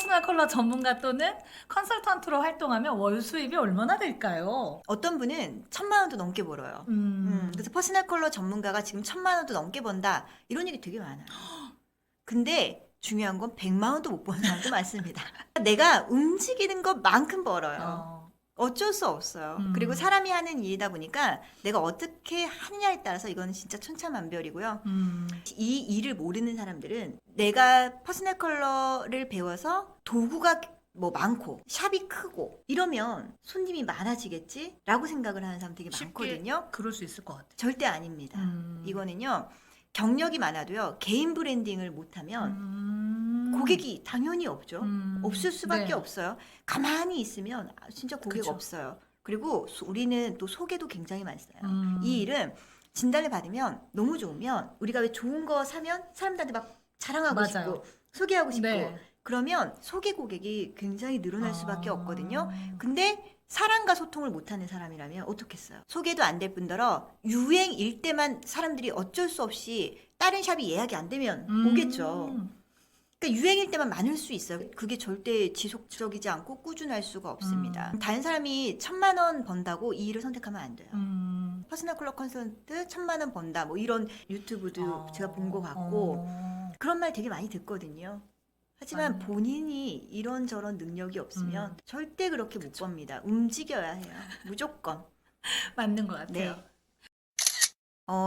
퍼스널 컬러 전문가 또는 컨설턴트로 활동하면 월 수입이 얼마나 될까요? 어떤 분은 1,000만 원도 넘게 벌어요. 그래서 퍼스널 컬러 전문가가 지금 1,000만 원도 넘게 번다. 이런 얘기 되게 많아요. 근데 중요한 건 100만 원도 못 버는 사람도 많습니다. 내가 움직이는 것만큼 벌어요. 어, 어쩔 수 없어요. 그리고 사람이 하는 일이다 보니까 내가 어떻게 하느냐에 따라서 이건 진짜 천차만별이고요. 이 일을 모르는 사람들은 내가 퍼스널 컬러를 배워서 도구가 뭐 많고 샵이 크고 이러면 손님이 많아지겠지? 라고 생각을 하는 사람 되게 쉽게 많거든요. 그럴 수 있을 것 같아요. 절대 아닙니다. 이거는요. 경력이 많아도요. 개인 브랜딩을 못하면 고객이 당연히 없죠. 없을 수밖에 네. 없어요. 가만히 있으면 진짜 고객 그쵸. 없어요. 그리고 우리는 또 소개도 굉장히 많이 써요. 음. 이 일은 진단을 받으면 너무 좋으면 우리가 왜 좋은 거 사면 사람들한테 막 자랑하고 맞아요. 싶고 소개하고 싶고 네. 그러면 소개 고객이 굉장히 늘어날 수밖에 아. 없거든요. 근데 사람과 소통을 못하는 사람이라면 어떻겠어요? 소개도 안 될 뿐더러 유행일 때만 사람들이 어쩔 수 없이 다른 샵이 예약이 안 되면 오겠죠. 그러니까 유행일 때만 많을 수 있어요. 그게 절대 지속적이지 않고 꾸준할 수가 없습니다. 다른 사람이 1,000만 원 번다고 이 일을 선택하면 안 돼요. 퍼스널 컬러 컨설턴트 1,000만 원 번다 뭐 이런 유튜브도 제가 본 것 같고 그런 말 되게 많이 듣거든요. 하지만 맞네요. 본인이 이런저런 능력이 없으면 절대 그렇게 못 법니다. 움직여야 해요. 무조건. 맞는 것 같아요. 네.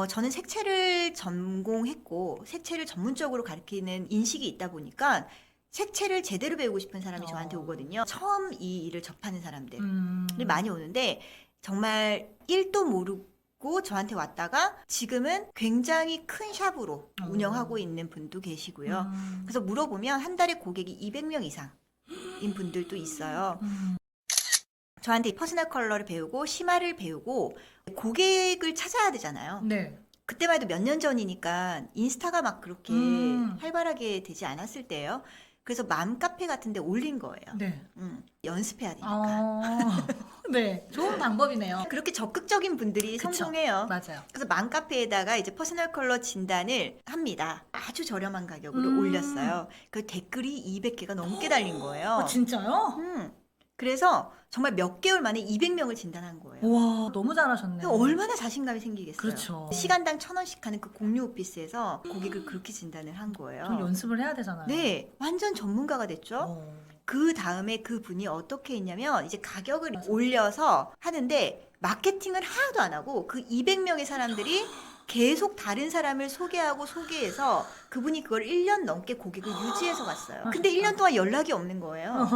저는 색채를 전공했고 색채를 전문적으로 가르치는 인식이 있다 보니까 색채를 제대로 배우고 싶은 사람이 저한테 오거든요. 처음 이 일을 접하는 사람들이 많이 오는데 정말 1도 모르고 저한테 왔다가 지금은 굉장히 큰 샵으로 운영하고 있는 분도 계시고요. 그래서 물어보면 한 달에 고객이 200명 이상인 분들도 있어요. 저한테 퍼스널 컬러를 배우고 심화를 배우고 고객을 찾아야 되잖아요. 네. 그때만 해도 몇 년 전이니까 인스타가 막 그렇게 활발하게 되지 않았을 때예요. 그래서 맘카페 같은 데 올린 거예요. 네. 연습해야 되니까. 네. 좋은 방법이네요. 그렇게 적극적인 분들이 그쵸. 성공해요. 맞아요. 그래서 맘카페에다가 이제 퍼스널 컬러 진단을 합니다. 아주 저렴한 가격으로 올렸어요. 그 댓글이 200개가 넘게 달린 거예요. 진짜요? 그래서 정말 몇 개월 만에 200명을 진단한 거예요. 와, 너무 잘하셨네요. 얼마나 자신감이 생기겠어요. 그렇죠. 시간당 1,000원씩 하는 그 공유 오피스에서 고객을 그렇게 진단을 한 거예요. 전 연습을 해야 되잖아요. 네, 완전 전문가가 됐죠. 그 다음에 그 분이 어떻게 했냐면 이제 가격을 올려서 하는데 마케팅을 하나도 안 하고 그 200명의 사람들이 계속 다른 사람을 소개해서 그분이 그걸 1년 넘게 고객을 유지해서 갔어요. 근데 1년 동안 연락이 없는 거예요.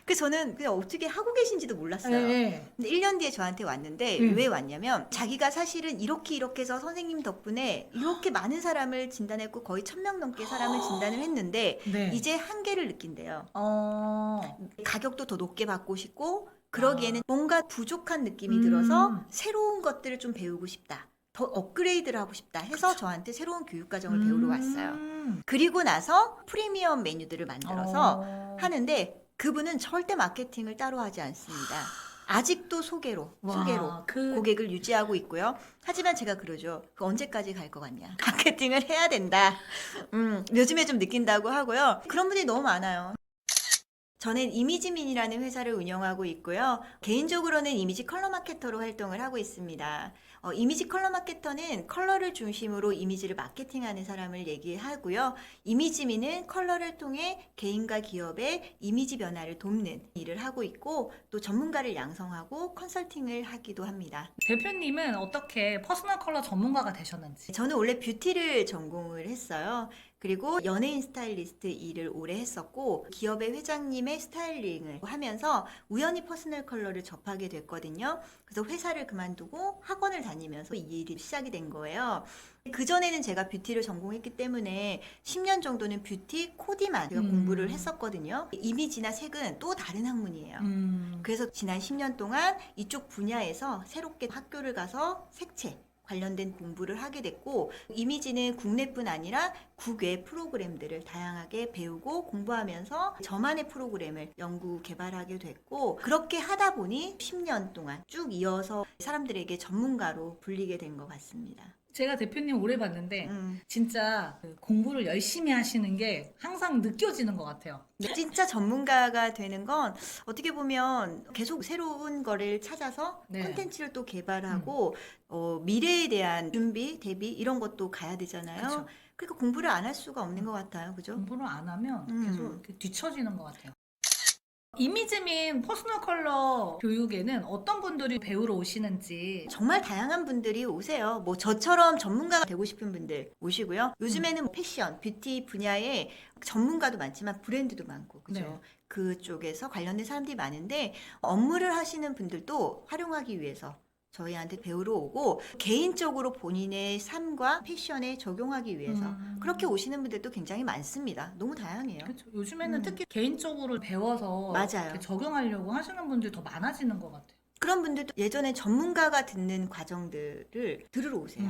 그래서 저는 그냥 어떻게 하고 계신지도 몰랐어요. 네. 근데 1년 뒤에 저한테 왔는데 왜 왔냐면 자기가 사실은 이렇게 해서 선생님 덕분에 이렇게 많은 사람을 진단했고 거의 1,000명 넘게 사람을 진단을 했는데 네. 이제 한계를 느낀대요. 어. 가격도 더 높게 받고 싶고 그러기에는 뭔가 부족한 느낌이 들어서 새로운 것들을 좀 배우고 싶다. 더 업그레이드를 하고 싶다 해서 저한테 새로운 교육 과정을 배우러 왔어요. 그리고 나서 프리미엄 메뉴들을 만들어서 하는데 그분은 절대 마케팅을 따로 하지 않습니다. 아직도 소개로 고객을 유지하고 있고요. 하지만 제가 그러죠. 그 언제까지 갈 것 같냐. 마케팅을 해야 된다. 요즘에 좀 느낀다고 하고요. 그런 분들이 너무 많아요. 저는 이미지민이라는 회사를 운영하고 있고요. 개인적으로는 이미지 컬러 마케터로 활동을 하고 있습니다. 이미지 컬러 마케터는 컬러를 중심으로 이미지를 마케팅하는 사람을 얘기하고요. 이미지민은 컬러를 통해 개인과 기업의 이미지 변화를 돕는 일을 하고 있고 또 전문가를 양성하고 컨설팅을 하기도 합니다. 대표님은 어떻게 퍼스널 컬러 전문가가 되셨는지. 저는 원래 뷰티를 전공을 했어요. 그리고 연예인 스타일리스트 일을 오래 했었고 기업의 회장님의 스타일링을 하면서 우연히 퍼스널 컬러를 접하게 됐거든요. 그래서 회사를 그만두고 학원을 다니면서 이 일이 시작이 된 거예요. 그전에는 제가 뷰티를 전공했기 때문에 10년 정도는 뷰티 코디만 제가 공부를 했었거든요. 이미지나 색은 또 다른 학문이에요. 그래서 지난 10년 동안 이쪽 분야에서 새롭게 학교를 가서 색채 관련된 공부를 하게 됐고 이미지는 국내뿐 아니라 국외 프로그램들을 다양하게 배우고 공부하면서 저만의 프로그램을 연구 개발하게 됐고 그렇게 하다 보니 10년 동안 쭉 이어서 사람들에게 전문가로 불리게 된 것 같습니다. 제가 대표님 오래 봤는데 진짜 그 공부를 열심히 하시는 게 항상 느껴지는 것 같아요. 진짜 전문가가 되는 건 어떻게 보면 계속 새로운 거를 찾아서 네. 콘텐츠를 또 개발하고 미래에 대한 준비, 대비 이런 것도 가야 되잖아요. 그쵸. 그러니까 공부를 안 할 수가 없는 것 같아요. 그죠? 공부를 안 하면 계속 이렇게 뒤처지는 것 같아요. 이미지민 퍼스널 컬러 교육에는 어떤 분들이 배우러 오시는지. 정말 다양한 분들이 오세요. 뭐 저처럼 전문가가 되고 싶은 분들 오시고요. 요즘에는 패션, 뷰티 분야에 전문가도 많지만 브랜드도 많고, 그죠? 네. 그쪽에서 관련된 사람들이 많은데 업무를 하시는 분들도 활용하기 위해서 저희한테 배우러 오고 개인적으로 본인의 삶과 패션에 적용하기 위해서 그렇게 오시는 분들도 굉장히 많습니다. 너무 다양해요. 그렇죠. 요즘에는 특히 개인적으로 배워서 맞아요. 이렇게 적용하려고 하시는 분들이 더 많아지는 것 같아요. 그런 분들도 예전에 전문가가 듣는 과정들을 들으러 오세요.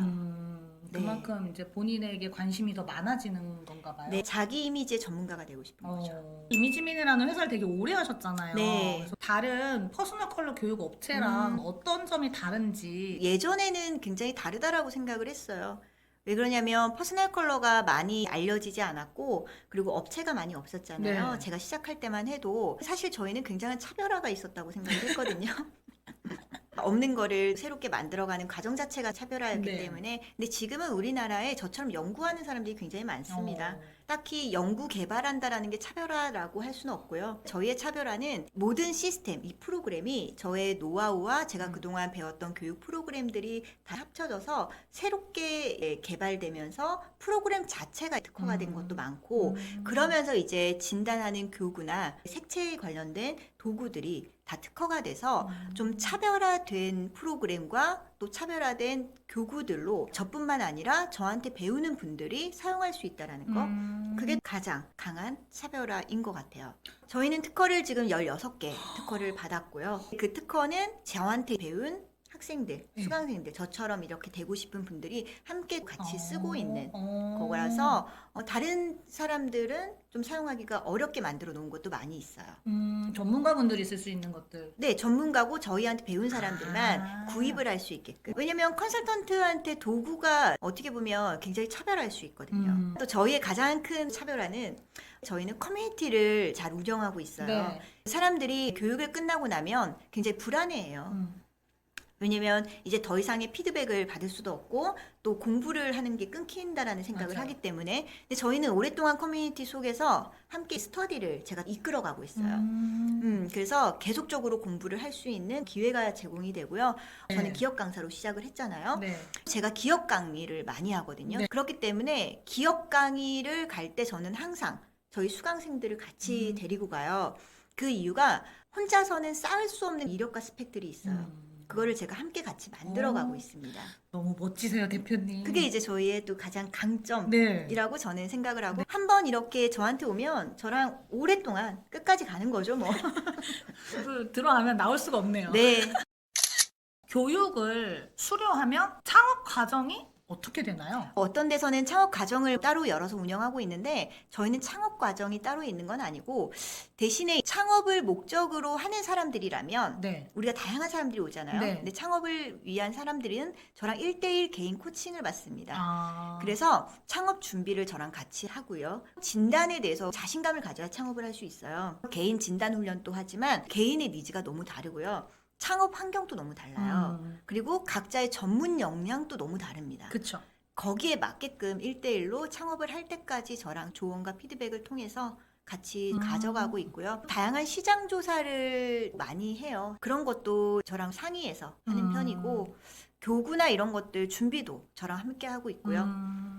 네. 그만큼 이제 본인에게 관심이 더 많아지는 건가 봐요. 네, 자기 이미지의 전문가가 되고 싶은 거죠. 이미지민이라는 회사를 되게 오래 하셨잖아요. 네. 그래서 다른 퍼스널 컬러 교육 업체랑 어떤 점이 다른지. 예전에는 굉장히 다르다라고 생각을 했어요. 왜 그러냐면 퍼스널 컬러가 많이 알려지지 않았고 그리고 업체가 많이 없었잖아요. 네. 제가 시작할 때만 해도 사실 저희는 굉장한 차별화가 있었다고 생각을 했거든요. 없는 거를 새롭게 만들어가는 과정 자체가 차별화였기 네. 때문에 근데 지금은 우리나라에 저처럼 연구하는 사람들이 굉장히 많습니다. 딱히 연구 개발한다라는 게 차별화라고 할 수는 없고요. 저희의 차별화는 모든 시스템, 이 프로그램이 저의 노하우와 제가 그동안 배웠던 교육 프로그램들이 다 합쳐져서 새롭게 개발되면서 프로그램 자체가 특화가 된 것도 많고 그러면서 이제 진단하는 교구나 색채에 관련된 도구들이 다 특화가 돼서 좀 차별화된 프로그램과 또 차별화된 교구들로 저뿐만 아니라 저한테 배우는 분들이 사용할 수 있다는 거 그게 가장 강한 차별화인 것 같아요. 저희는 특허를 지금 16개 특허를 받았고요. 그 특허는 저한테 배운 학생들, 수강생들, 저처럼 이렇게 되고 싶은 분들이 함께 같이 쓰고 있는 거라서 다른 사람들은 좀 사용하기가 어렵게 만들어 놓은 것도 많이 있어요. 전문가분들이 쓸 수 있는 것들. 네, 전문가고 저희한테 배운 사람들만 구입을 할 수 있게끔. 왜냐면 컨설턴트한테 도구가 어떻게 보면 굉장히 차별할 수 있거든요. 또 저희의 가장 큰 차별화는 저희는 커뮤니티를 잘 운영하고 있어요. 네. 사람들이 교육을 끝나고 나면 굉장히 불안해해요. 왜냐면 이제 더 이상의 피드백을 받을 수도 없고 또 공부를 하는 게 끊긴다라는 생각을 맞아요. 하기 때문에 근데 저희는 오랫동안 커뮤니티 속에서 함께 스터디를 제가 이끌어가고 있어요. 그래서 계속적으로 공부를 할 수 있는 기회가 제공이 되고요. 저는 네. 기업 강사로 시작을 했잖아요. 네. 제가 기업 강의를 많이 하거든요. 네. 그렇기 때문에 기업 강의를 갈 때 저는 항상 저희 수강생들을 같이 데리고 가요. 그 이유가 혼자서는 쌓을 수 없는 이력과 스펙들이 있어요. 그거를 제가 함께 같이 만들어가고 있습니다. 너무 멋지세요, 대표님. 그게 이제 저희의 또 가장 강점이라고 네. 저는 생각을 하고 한번 이렇게 저한테 오면 저랑 오랫동안 끝까지 가는 거죠, 뭐. 들어가면 나올 수가 없네요. 네. 교육을 수료하면 창업 과정이 어떻게 되나요? 어떤 데서는 창업 과정을 따로 열어서 운영하고 있는데 저희는 창업 과정이 따로 있는 건 아니고 대신에 창업을 목적으로 하는 사람들이라면 네. 우리가 다양한 사람들이 오잖아요. 네. 근데 창업을 위한 사람들은 저랑 1대1 개인 코칭을 받습니다. 아. 그래서 창업 준비를 저랑 같이 하고요. 진단에 대해서 자신감을 가져야 창업을 할 수 있어요. 개인 진단 훈련도 하지만 개인의 니즈가 너무 다르고요. 창업 환경도 너무 달라요. 그리고 각자의 전문 역량도 너무 다릅니다. 그쵸. 거기에 맞게끔 1대1로 창업을 할 때까지 저랑 조언과 피드백을 통해서 같이 가져가고 있고요. 다양한 시장 조사를 많이 해요. 그런 것도 저랑 상의해서 하는 편이고 교구나 이런 것들 준비도 저랑 함께 하고 있고요.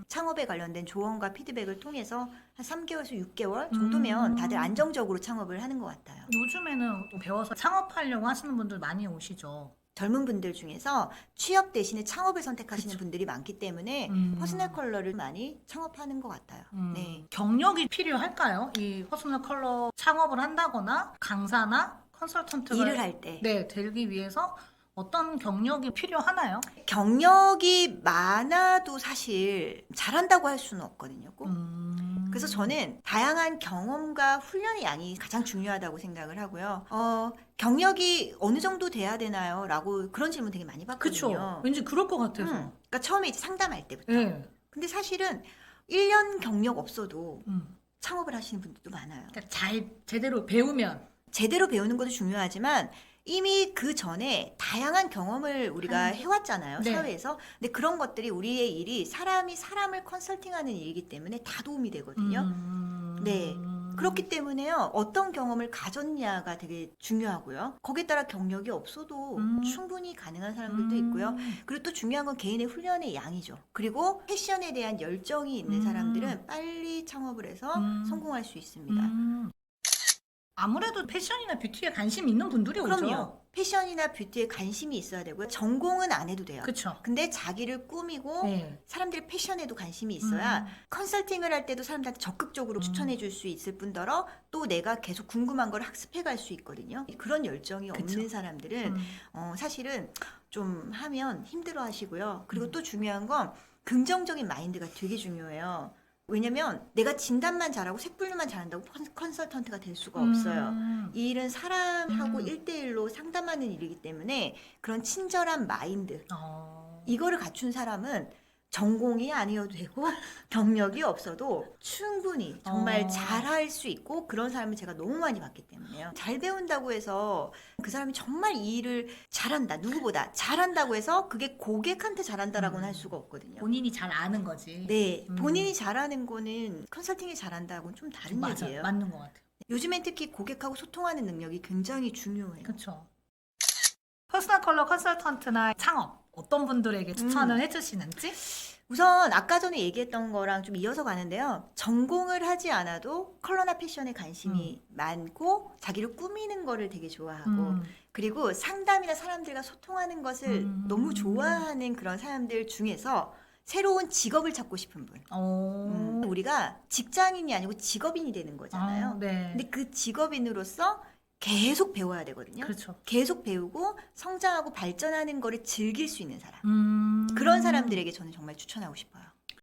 창업에 관련된 조언과 피드백을 통해서 한 3개월에서 6개월 정도면 다들 안정적으로 창업을 하는 것 같아요. 요즘에는 또 배워서 창업하려고 하시는 분들 많이 오시죠. 젊은 분들 중에서 취업 대신에 창업을 선택하시는 분들이 많기 때문에 퍼스널 컬러를 많이 창업하는 것 같아요. 네. 경력이 필요할까요? 이 퍼스널 컬러 창업을 한다거나 강사나 컨설턴트가 일을 할 때. 네, 되기 위해서 어떤 경력이 필요하나요? 경력이 많아도 사실 잘한다고 할 수는 없거든요. 꼭. 그래서 저는 다양한 경험과 훈련의 양이 가장 중요하다고 생각을 하고요. 경력이 어느 정도 돼야 되나요? 라고 그런 질문 되게 많이 그쵸. 받거든요. 왠지 그럴 것 같아서. 그러니까 처음에 이제 상담할 때부터. 네. 근데 사실은 1년 경력 없어도 음. 창업을 하시는 분들도 많아요. 그러니까 잘 제대로 배우면. 제대로 배우는 것도 중요하지만 이미 그 전에 다양한 경험을 우리가 해왔잖아요. 네. 사회에서. 근데 그런 것들이 우리의 일이 사람이 사람을 컨설팅하는 일이기 때문에 다 도움이 되거든요. 네. 그렇기 때문에요. 어떤 경험을 가졌냐가 되게 중요하고요. 거기에 따라 경력이 없어도 충분히 가능한 사람들도 있고요. 그리고 또 중요한 건 개인의 훈련의 양이죠. 그리고 패션에 대한 열정이 있는 사람들은 빨리 창업을 해서 성공할 수 있습니다. 아무래도 패션이나 뷰티에 관심 있는 분들이 오죠. 그럼요. 패션이나 뷰티에 관심이 있어야 되고요. 전공은 안 해도 돼요. 그렇죠. 근데 자기를 꾸미고 네. 사람들이 패션에도 관심이 있어야 컨설팅을 할 때도 사람들한테 적극적으로 추천해 줄 수 있을 뿐더러 또 내가 계속 궁금한 걸 학습해 갈 수 있거든요. 그런 열정이 그쵸. 없는 사람들은 사실은 좀 하면 힘들어 하시고요. 그리고 또 중요한 건 긍정적인 마인드가 되게 중요해요. 왜냐면 내가 진단만 잘하고 색분류만 잘한다고 컨설턴트가 될 수가 없어요. 이 일은 사람하고 1대1로 상담하는 일이기 때문에 그런 친절한 마인드 이거를 갖춘 사람은 전공이 아니어도 되고 경력이 없어도 충분히 정말 잘할 수 있고 그런 사람을 제가 너무 많이 봤기 때문에요. 잘 배운다고 해서 그 사람이 정말 이 일을 잘한다, 누구보다 잘한다고 해서 그게 고객한테 잘한다라고는 할 수가 없거든요. 본인이 잘 아는 거지. 네, 본인이 잘하는 거는 컨설팅이 잘한다고는 좀 다른 맞아, 얘기예요. 맞는 것 같아요. 요즘엔 특히 고객하고 소통하는 능력이 굉장히 중요해요. 그렇죠. 퍼스널 컬러 컨설턴트나 창업 어떤 분들에게 추천을 해주시는지? 우선 아까 전에 얘기했던 거랑 좀 이어서 가는데요. 전공을 하지 않아도 컬러나 패션에 관심이 많고 자기를 꾸미는 거를 되게 좋아하고 그리고 상담이나 사람들과 소통하는 것을 너무 좋아하는 그런 사람들 중에서 새로운 직업을 찾고 싶은 분. 우리가 직장인이 아니고 직업인이 되는 거잖아요. 네. 근데 그 직업인으로서 계속 배워야 되거든요. 그렇죠. 계속 배우고 성장하고 발전하는 거를 즐길 수 있는 사람. 그런 사람들에게 저는 정말 추천하고 싶어요.